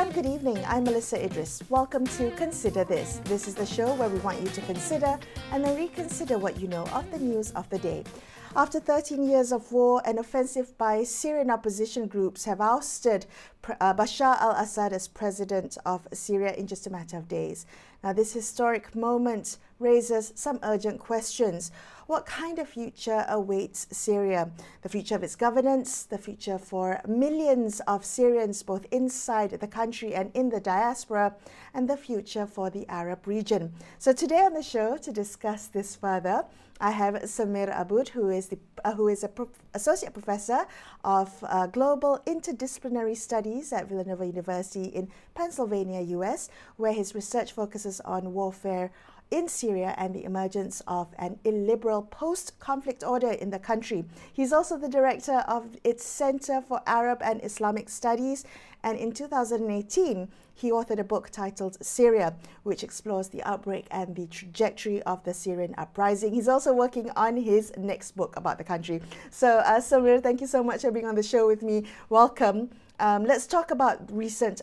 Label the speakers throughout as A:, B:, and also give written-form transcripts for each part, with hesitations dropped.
A: everyone, good evening. I'm Melisa Idris. Welcome to Consider This. This is the show where we want you to consider and then reconsider what you know of the news of the day. After 13 years of war, an offensive by Syrian opposition groups have ousted Bashar al-Assad as president of Syria in just a matter of days. Now, this historic moment raises some urgent questions. What kind of future awaits Syria? The future of its governance, the future for millions of Syrians both inside the country and in the diaspora, and the future for the Arab region. So today on the show, to discuss this further, I have Samer Abboud, who is an associate professor of global interdisciplinary studies at Villanova University in Pennsylvania, US, where his research focuses on warfare in Syria and the emergence of an illiberal post-conflict order in the country. He's also the director of its Center for Arab and Islamic Studies, and in 2018, he authored a book titled Syria, which explores the outbreak and the trajectory of the Syrian uprising. He's also working on his next book about the country. So, Samer, thank you so much for being on the show with me. Welcome. Let's talk about recent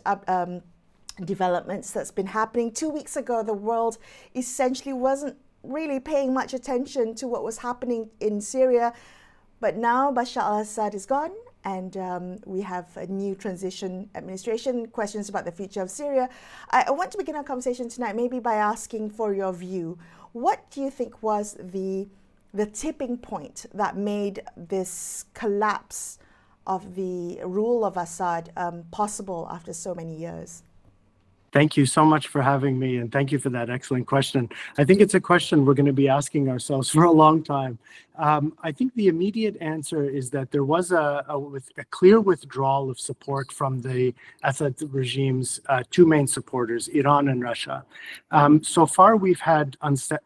A: developments that's been happening. 2 weeks ago, the world essentially wasn't really paying much attention to what was happening in Syria, but now Bashar al-Assad is gone, and we have a new transition administration. Questions about the future of Syria. I want to begin our conversation tonight maybe by asking for your view. What do you think was the tipping point that made this collapse of the rule of Assad possible after so many years?
B: Thank you so much for having me, and thank you for that excellent question. I think it's a question we're going to be asking ourselves for a long time. I think the immediate answer is that there was a clear withdrawal of support from the Assad regime's two main supporters, Iran and Russia. So far, we've had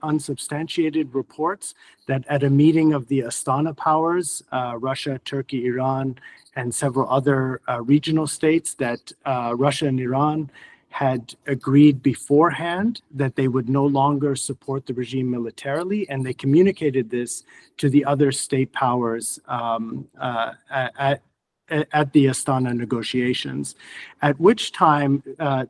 B: unsubstantiated reports that at a meeting of the Astana powers, Russia, Turkey, Iran, and several other regional states, that Russia and Iran had agreed beforehand that they would no longer support the regime militarily, and they communicated this to the other state powers at the Astana negotiations, at which time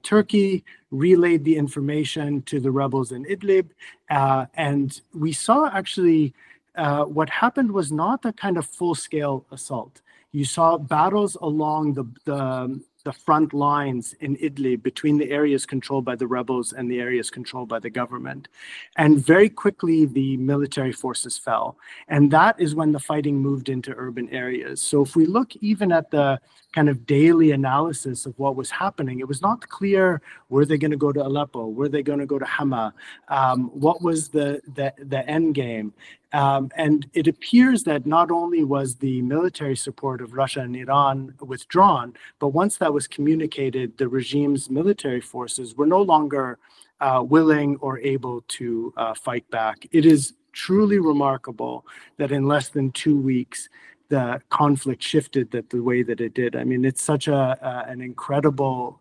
B: Turkey relayed the information to the rebels in Idlib, and we saw actually what happened was not a kind of full-scale assault. You saw battles along the front lines in Idlib between the areas controlled by the rebels and the areas controlled by the government. And very quickly, the military forces fell. And that is when the fighting moved into urban areas. So if we look even at the kind of daily analysis of what was happening, it was not clear, were they going to go to Aleppo? Were they going to go to Hama? What was the end game? And it appears that not only was the military support of Russia and Iran withdrawn, but once that was communicated, the regime's military forces were no longer willing or able to fight back. It is truly remarkable that in less than 2 weeks, the conflict shifted the way that it did. I mean, it's such an incredible,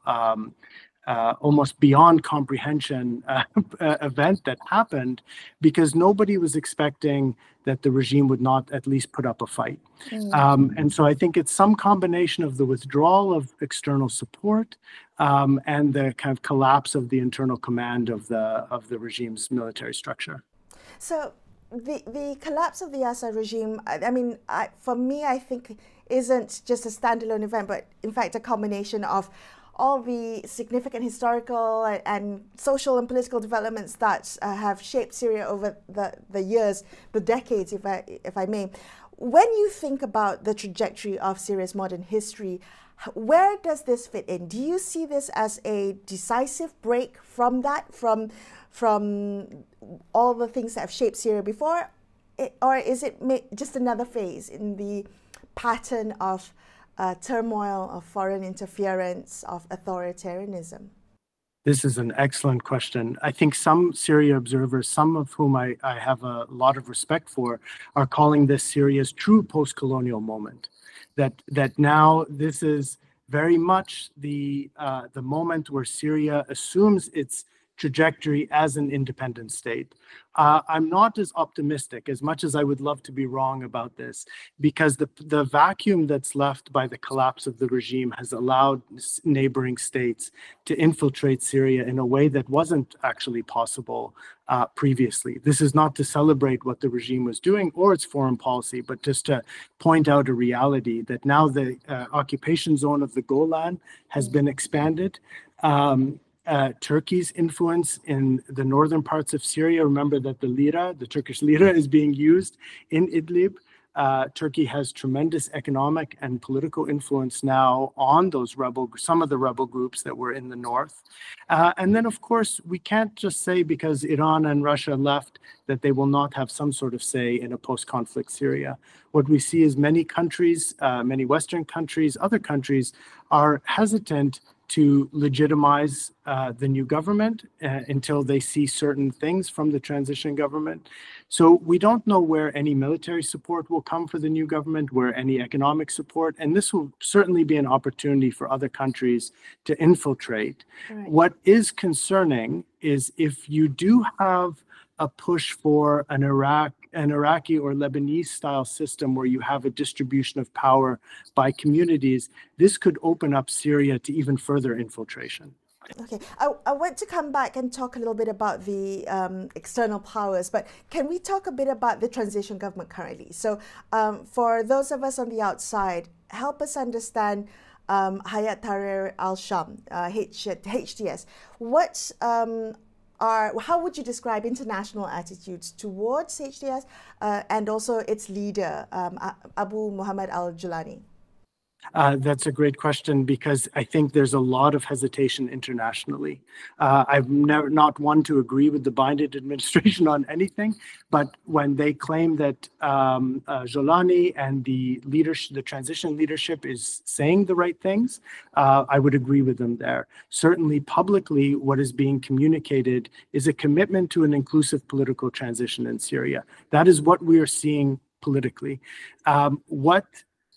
B: almost beyond comprehension event that happened, because nobody was expecting that the regime would not at least put up a fight. And so I think it's some combination of the withdrawal of external support and the kind of collapse of the internal command of the regime's military structure.
A: So the collapse of the Assad regime, I mean, for me, I think isn't just a standalone event, but in fact a combination of all the significant historical and social and political developments that have shaped Syria over the years, the decades, if I may. When you think about the trajectory of Syria's modern history, where does this fit in? Do you see this as a decisive break from that, from all the things that have shaped Syria before, or is it just another phase in the pattern of turmoil, of foreign interference, of authoritarianism?
B: This is an excellent question. I think some Syria observers, some of whom I have a lot of respect for, are calling this Syria's true post-colonial moment. That now this is very much the moment where Syria assumes its trajectory as an independent state. I'm not as optimistic, as much as I would love to be wrong about this, because the vacuum that's left by the collapse of the regime has allowed neighboring states to infiltrate Syria in a way that wasn't actually possible previously. This is not to celebrate what the regime was doing or its foreign policy, but just to point out a reality that now the occupation zone of the Golan has been expanded. Turkey's influence in the northern parts of Syria. Remember that the lira, the Turkish lira, is being used in Idlib. Turkey has tremendous economic and political influence now on those some of the rebel groups that were in the north. And then, of course, we can't just say because Iran and Russia left that they will not have some sort of say in a post-conflict Syria. What we see is many countries, many Western countries, other countries are hesitant to legitimize the new government until they see certain things from the transition government. So we don't know where any military support will come for the new government, where any economic support, and this will certainly be an opportunity for other countries to infiltrate. Right. What is concerning is if you do have a push for an Iraqi or Lebanese style system where you have a distribution of power by communities, this could open up Syria to even further infiltration.
A: Okay, I want to come back and talk a little bit about the external powers, but can we talk a bit about the transition government currently? So for those of us on the outside, help us understand Hayat Tahrir al-Sham, HTS. How would you describe international attitudes towards HTS and also its leader, Abu Muhammad al-Julani?
B: That's a great question, because I think there's a lot of hesitation internationally. I've never not one to agree with the Biden administration on anything, but when they claim that Julani and the leadership, the transition leadership, is saying the right things, I would agree with them there. Certainly, publicly, what is being communicated is a commitment to an inclusive political transition in Syria. That is what we are seeing politically.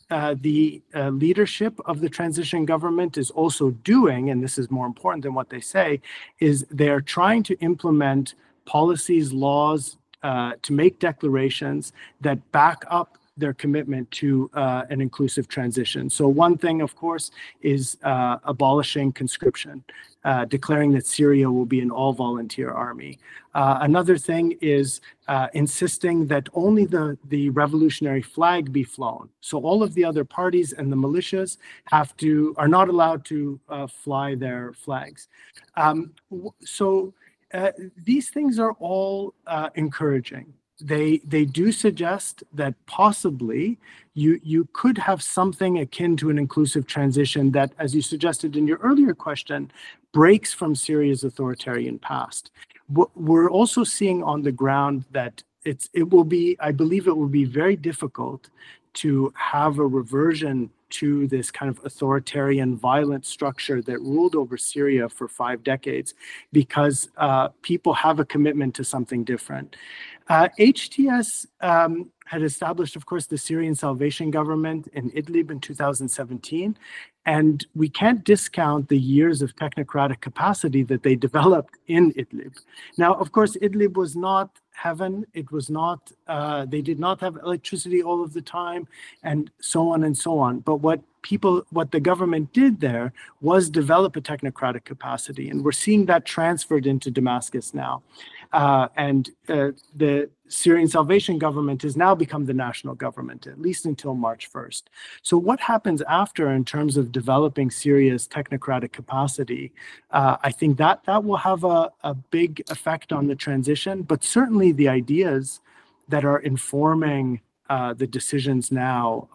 B: The leadership of the transition government is also doing, and this is more important than what they say, is they are trying to implement policies, laws, to make declarations that back up their commitment to an inclusive transition. So one thing, of course, is abolishing conscription, declaring that Syria will be an all-volunteer army. Another thing is insisting that only the revolutionary flag be flown. So all of the other parties and the militias are not allowed to fly their flags. These things are all encouraging. They do suggest that possibly you could have something akin to an inclusive transition that, as you suggested in your earlier question, breaks from Syria's authoritarian past. We're also seeing on the ground that I believe it will be very difficult to have a reversion to this kind of authoritarian, violent structure that ruled over Syria for 5 decades, because people have a commitment to something different. HTS had established, of course, the Syrian Salvation Government in Idlib in 2017, and we can't discount the years of technocratic capacity that they developed in Idlib. Now, of course, Idlib was not heaven. It was not, they did not have electricity all of the time, and so on and so on. But what the government did there was develop a technocratic capacity, and we're seeing that transferred into Damascus now. The Syrian Salvation Government has now become the national government, at least until March 1st. So what happens after in terms of developing Syria's technocratic capacity? I think that will have a big effect on the transition, but certainly the ideas that are informing the decisions now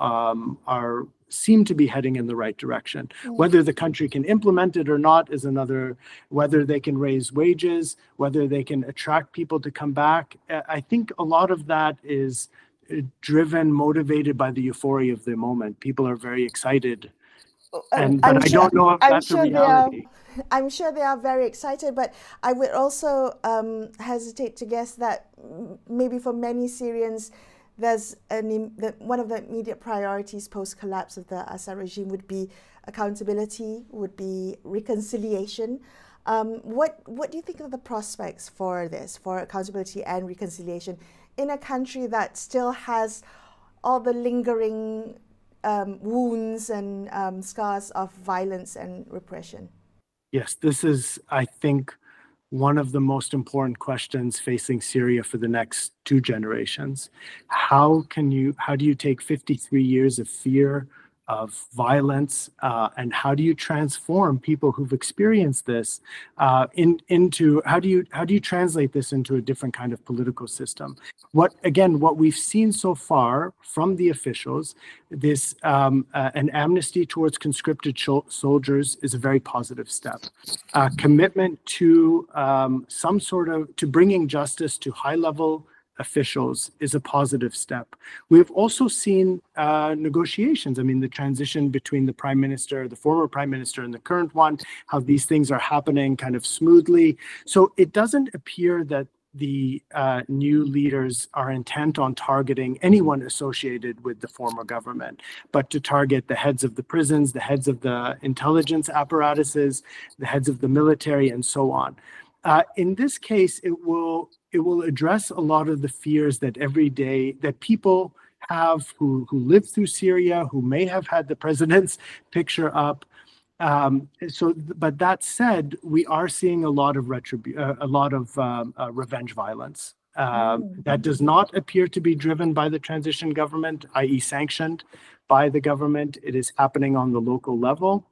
B: seem to be heading in the right direction. Whether the country can implement it or not is another, whether they can raise wages, whether they can attract people to come back. I think a lot of that is motivated by the euphoria of the moment. People are very excited. But I don't know if that's a reality.
A: I'm sure they are very excited, but I would also hesitate to guess that maybe for many Syrians, one of the immediate priorities post-collapse of the Assad regime would be accountability, would be reconciliation. What do you think of the prospects for this, for accountability and reconciliation in a country that still has all the lingering wounds and scars of violence and repression?
B: Yes, this is, I think, one of the most important questions facing Syria for the next 2 generations. How do you take 53 years of fear, of violence, and how do you transform people who've experienced this into how do you translate this into a different kind of political system? What we've seen so far from the officials, this an amnesty towards conscripted soldiers is a very positive step. Commitment to to bringing justice to high-level officials is a positive step. We've also seen negotiations. I mean, the transition between the prime minister, the former prime minister, and the current one, how these things are happening kind of smoothly. So it doesn't appear that the new leaders are intent on targeting anyone associated with the former government, but to target the heads of the prisons, the heads of the intelligence apparatuses, the heads of the military, and so on. In this case, it will address a lot of the fears that that people have who live through Syria, who may have had the president's picture up. But that said, we are seeing a lot of revenge violence. That does not appear to be driven by the transition government, i.e. sanctioned by the government. It is happening on the local level.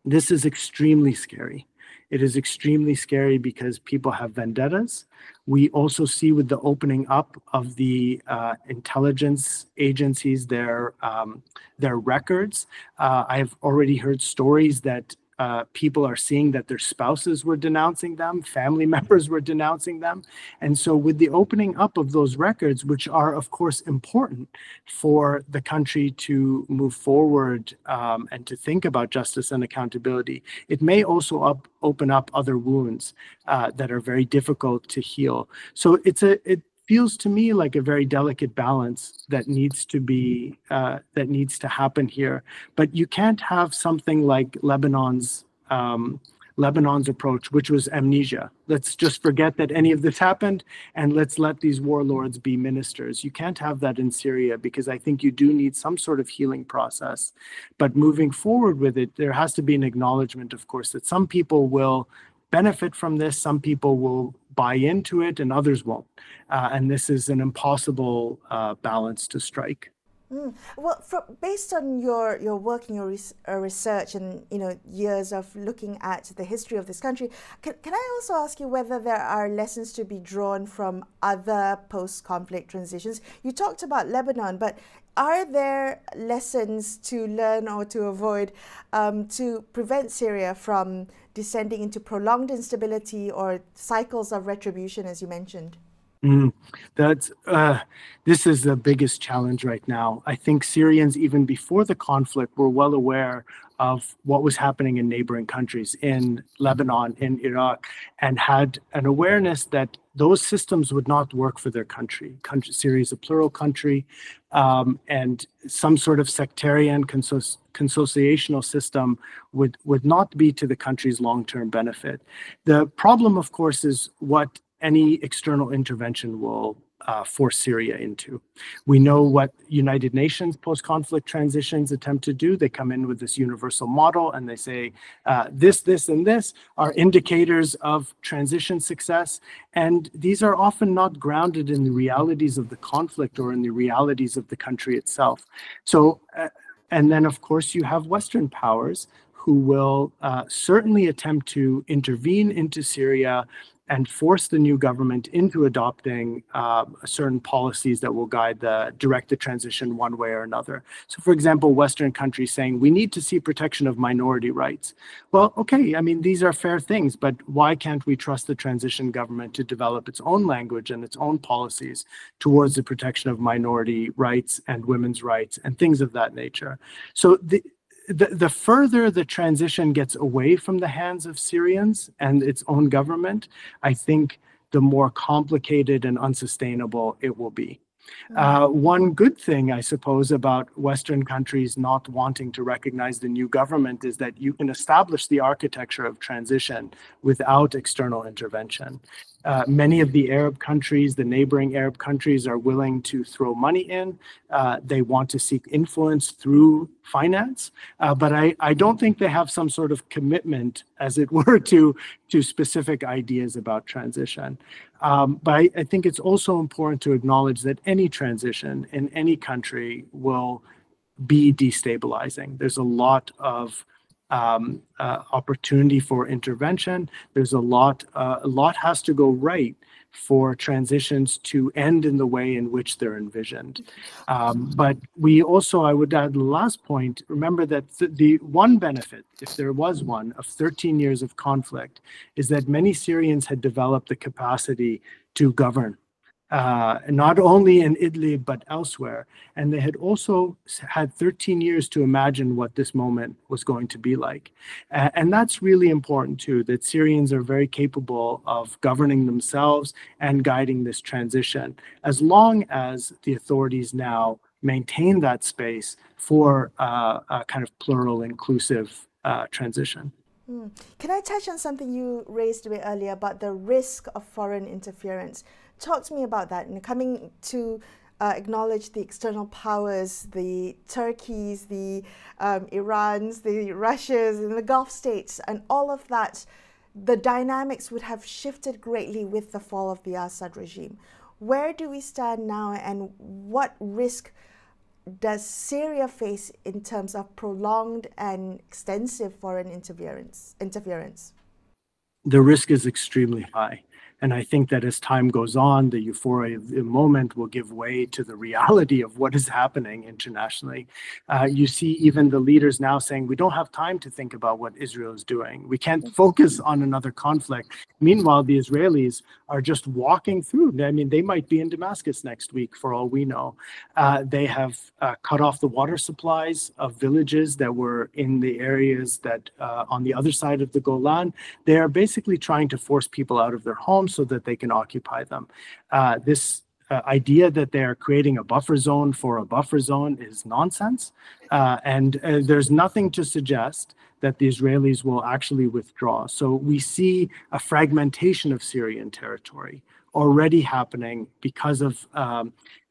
B: This is extremely scary. It is extremely scary because people have vendettas. We also see with the opening up of the intelligence agencies, their records. I have already heard stories that people are seeing that their spouses were denouncing them, family members were denouncing them. And so with the opening up of those records, which are of course important for the country to move forward and to think about justice and accountability, it may also open up other wounds that are very difficult to heal. So it feels to me like a very delicate balance that needs to happen here. But you can't have something like Lebanon's approach, which was amnesia. Let's just forget that any of this happened and let's let these warlords be ministers. You can't have that in Syria because I think you do need some sort of healing process. But moving forward with it, there has to be an acknowledgement, of course, that some people will benefit from this, some people will buy into it, and others won't. And this is an impossible balance to strike.
A: Well, based on your work and your research and years of looking at the history of this country, can I also ask you whether there are lessons to be drawn from other post-conflict transitions? You talked about Lebanon, but are there lessons to learn or to avoid to prevent Syria from descending into prolonged instability or cycles of retribution, as you mentioned?
B: This is the biggest challenge right now. I think Syrians, even before the conflict, were well aware of what was happening in neighboring countries, in Lebanon, in Iraq, and had an awareness that those systems would not work for their country. Syria is a plural country, and some sort of sectarian consociational system would not be to the country's long-term benefit. The problem, of course, is what any external intervention will force Syria into. We know what United Nations post-conflict transitions attempt to do. They come in with this universal model and they say, this, and this are indicators of transition success. And these are often not grounded in the realities of the conflict or in the realities of the country itself. So, and then of course you have Western powers who will certainly attempt to intervene into Syria and force the new government into adopting certain policies that will direct the transition one way or another. So for example, Western countries saying, we need to see protection of minority rights. Well, okay, I mean, these are fair things, but why can't we trust the transition government to develop its own language and its own policies towards the protection of minority rights and women's rights and things of that nature? So the further the transition gets away from the hands of Syrians and its own government, I think the more complicated and unsustainable it will be. One good thing, I suppose, about Western countries not wanting to recognize the new government is that you can establish the architecture of transition without external intervention. Many of the Arab countries, the neighboring Arab countries, are willing to throw money in. They want to seek influence through finance, but I don't think they have some sort of commitment, as it were, to specific ideas about transition. But I think it's also important to acknowledge that any transition in any country will be destabilizing. There's a lot of opportunity for intervention. There's a lot has to go right for transitions to end in the way in which they're envisioned. But we also, I would add the last point, remember that the one benefit, if there was one, of 13 years of conflict is that many Syrians had developed the capacity to govern. Not only in Idlib, but elsewhere. And they had also had 13 years to imagine what this moment was going to be like. And that's really important too, that Syrians are very capable of governing themselves and guiding this transition, as long as the authorities now maintain that space for a kind of plural, inclusive transition.
A: Can I touch on something you raised a bit earlier about the risk of foreign interference? Talk to me about that, and coming to acknowledge the external powers, the Turkeys, the Irans, the Russias, and the Gulf states, and all of that. The dynamics would have shifted greatly with the fall of the Assad regime. Where do we stand now, and what risk does Syria face in terms of prolonged and extensive foreign interference?
B: The risk is extremely high. And I think that as time goes on, the euphoria of the moment will give way to the reality of what is happening internationally. You see even the leaders now saying, we don't have time to think about what Israel is doing. We can't focus on another conflict. Meanwhile, the Israelis are just walking through. I mean, they might be in Damascus next week, for all we know. They have cut off the water supplies of villages that were in the areas that on the other side of the Golan. They are basically trying to force people out of their homes so that they can occupy them. This idea that they are creating a buffer zone for a buffer zone is nonsense. And there's nothing to suggest that the Israelis will actually withdraw. So we see a fragmentation of Syrian territory already happening because of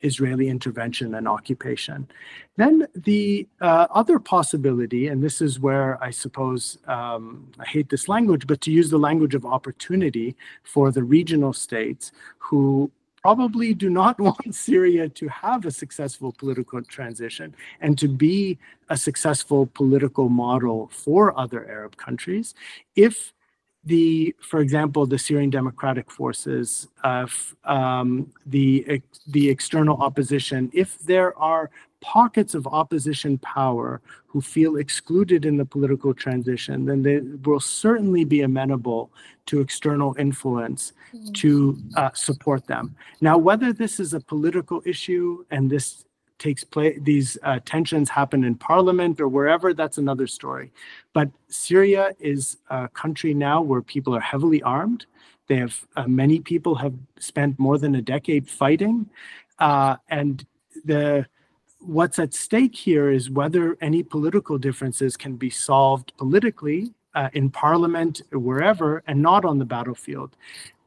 B: Israeli intervention and occupation. Then the other possibility, and this is where I suppose, I hate this language, but to use the language of opportunity for the regional states who probably do not want Syria to have a successful political transition and to be a successful political model for other Arab countries. If for example, the Syrian Democratic Forces, the external opposition, if there are pockets of opposition power who feel excluded in the political transition, then they will certainly be amenable to external influence to support them. Now, whether this is a political issue and this takes place, these tensions happen in parliament or wherever, that's another story. But Syria is a country now where people are heavily armed. They have, many people have spent more than a decade fighting. And what's at stake here is whether any political differences can be solved politically in parliament or wherever, and not on the battlefield.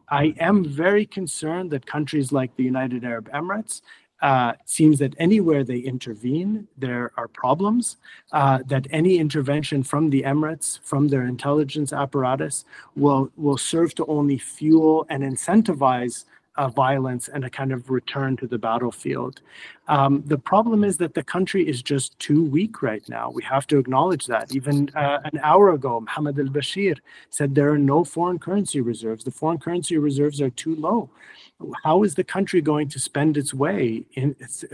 B: I am very concerned that countries like the United Arab Emirates, seems that anywhere they intervene, there are problems, that any intervention from the Emirates, from their intelligence apparatus, will serve to only fuel and incentivize violence and a kind of return to the battlefield. The problem is that the country is just too weak right now. We have to acknowledge that. Even an hour ago, Mohammed al-Bashir said there are no foreign currency reserves. The foreign currency reserves are too low. How is the country going to spend its way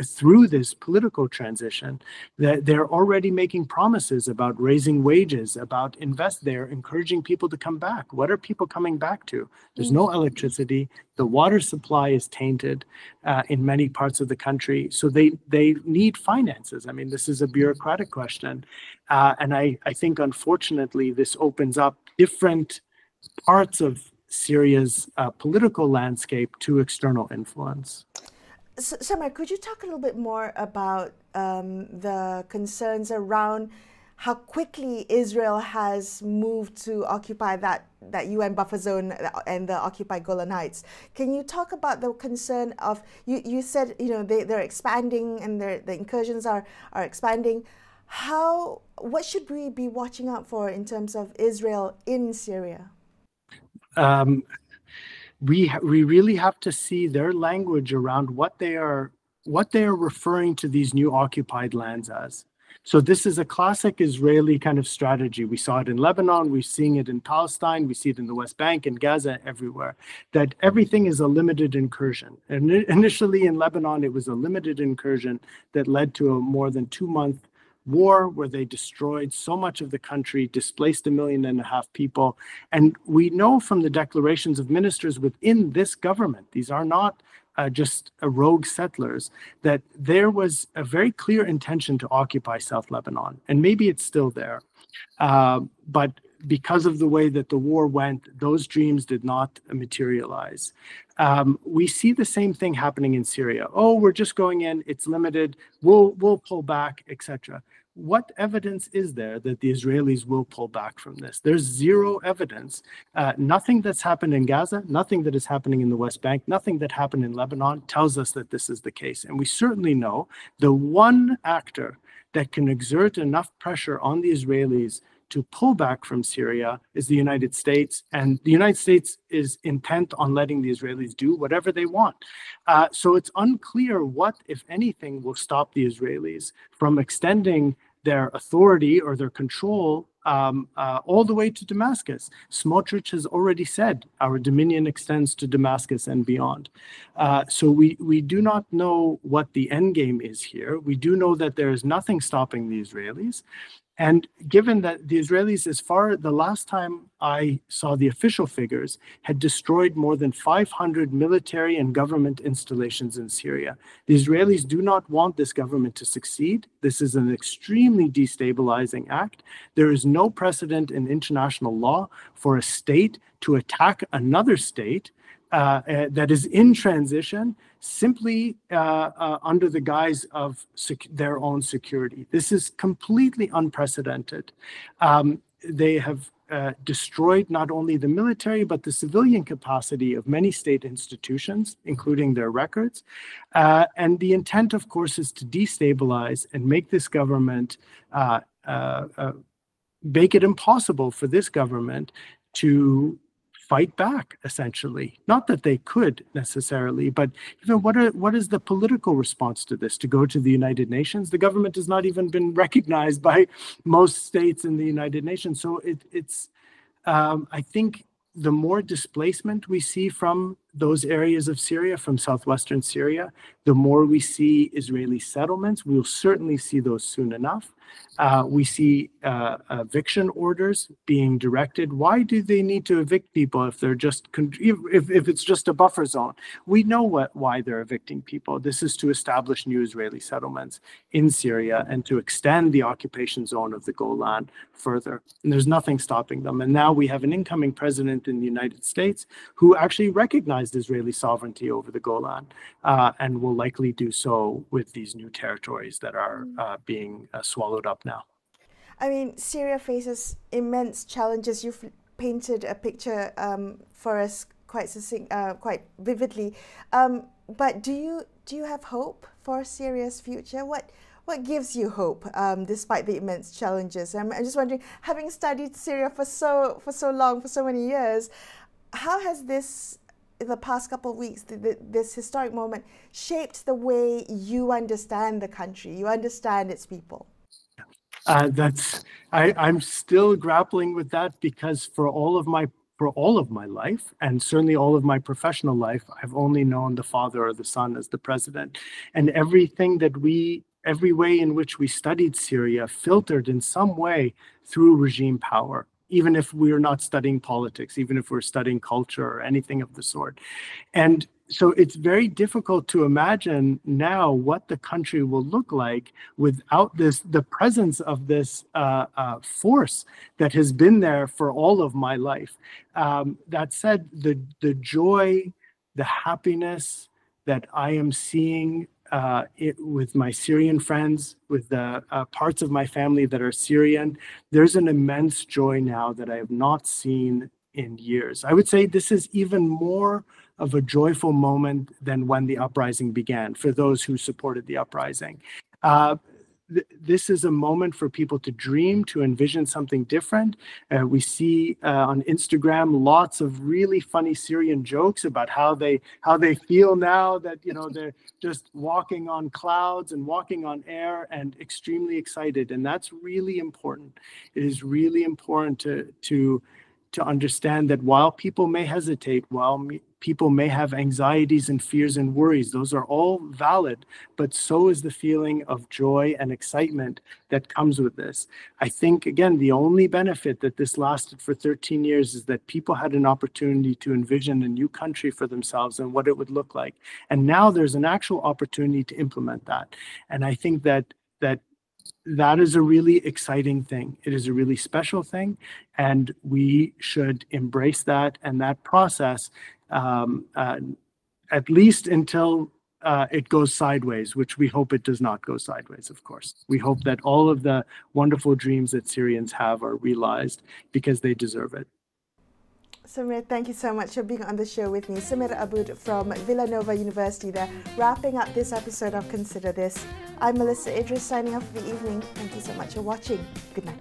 B: through this political transition? They're already making promises about raising wages, about they're encouraging people to come back. What are people coming back to? There's no electricity. The water supply is tainted in many parts of the country. So they need finances. I mean, this is a bureaucratic question. And I think, unfortunately, this opens up different parts of Syria's political landscape to external influence.
A: Samer, could you talk a little bit more about the concerns around how quickly Israel has moved to occupy that UN buffer zone and the occupied Golan Heights? Can you talk about the concern of, you said, they're expanding and the incursions are expanding. What should we be watching out for in terms of Israel in Syria?
B: We really have to see their language around what they are referring to these new occupied lands as. So this is a classic Israeli kind of strategy. We saw it in Lebanon, we're seeing it in Palestine, we see it in the West Bank, in Gaza, everywhere, that everything is a limited incursion. And initially in Lebanon, it was a limited incursion that led to a more than 2-month war where they destroyed so much of the country, displaced 1.5 million people. And we know from the declarations of ministers within this government, these are not just rogue settlers, that there was a very clear intention to occupy South Lebanon. And maybe it's still there. But because of the way that the war went, those dreams did not materialize. We see the same thing happening in Syria. Oh, we're just going in, it's limited, we'll pull back, etc. What evidence is there that the Israelis will pull back from this? There's zero evidence. Nothing that's happened in Gaza, nothing that is happening in the West Bank, nothing that happened in Lebanon tells us that this is the case. And we certainly know the one actor that can exert enough pressure on the Israelis to pull back from Syria is the United States, and the United States is intent on letting the Israelis do whatever they want. So it's unclear what, if anything, will stop the Israelis from extending their authority or their control all the way to Damascus. Smotrich has already said our dominion extends to Damascus and beyond. So we do not know what the end game is here. We do know that there is nothing stopping the Israelis. And given that the Israelis, the last time I saw the official figures, had destroyed more than 500 military and government installations in Syria. The Israelis do not want this government to succeed. This is an extremely destabilizing act. There is no precedent in international law for a state to attack another state that is in transition simply under the guise of their own security. This is completely unprecedented. They have destroyed not only the military, but the civilian capacity of many state institutions, including their records. And the intent, of course, is to destabilize and make this government, make it impossible for this government to fight back, essentially. Not that they could necessarily, but what is the political response to this? To go to the United Nations? The government has not even been recognized by most states in the United Nations. So I think the more displacement we see from those areas of Syria, from southwestern Syria, the more we see Israeli settlements. We'll certainly see those soon enough. We see eviction orders being directed. Why do they need to evict people if they're just if it's just a buffer zone? We know why they're evicting people. This is to establish new Israeli settlements in Syria and to extend the occupation zone of the Golan further. And there's nothing stopping them. And now we have an incoming president in the United States who actually recognized Israeli sovereignty over the Golan and will likely do so with these new territories that are being swallowed up now.
A: I mean, Syria faces immense challenges. You've painted a picture for us quite succinct, quite vividly. But do you have hope for Syria's future? What gives you hope despite the immense challenges? I'm just wondering, having studied Syria for so long, for so many years, how has this, in the past couple of weeks, this historic moment shaped the way you understand the country, you understand its people?
B: I'm still grappling with that because for all of my life, and certainly all of my professional life, I've only known the father or the son as the president. And every way in which we studied Syria filtered in some way through regime power, even if we're not studying politics, even if we're studying culture or anything of the sort. And so it's very difficult to imagine now what the country will look like without the presence of this force that has been there for all of my life. That said, the joy, the happiness, that I am seeing it with my Syrian friends, with the parts of my family that are Syrian. There's an immense joy now that I have not seen in years. I would say this is even more of a joyful moment than when the uprising began, for those who supported the uprising. This is a moment for people to dream, to envision something different. We see on Instagram lots of really funny Syrian jokes about how they feel now that, you know, they're just walking on clouds and walking on air and extremely excited. And that's really important. It is really important to understand that while people may hesitate, while people may have anxieties and fears and worries, those are all valid, but so is the feeling of joy and excitement that comes with this. I think, again, the only benefit that this lasted for 13 years is that people had an opportunity to envision a new country for themselves and what it would look like. And now there's an actual opportunity to implement that. And I think that is a really exciting thing. It is a really special thing, and we should embrace that and that process, at least until it goes sideways, which we hope it does not go sideways, of course. We hope that all of the wonderful dreams that Syrians have are realized, because they deserve it.
A: Samer, thank you so much for being on the show with me. Samer Abboud from Villanova University there, wrapping up this episode of Consider This. I'm Melisa Idris signing off for the evening. Thank you so much for watching. Good night.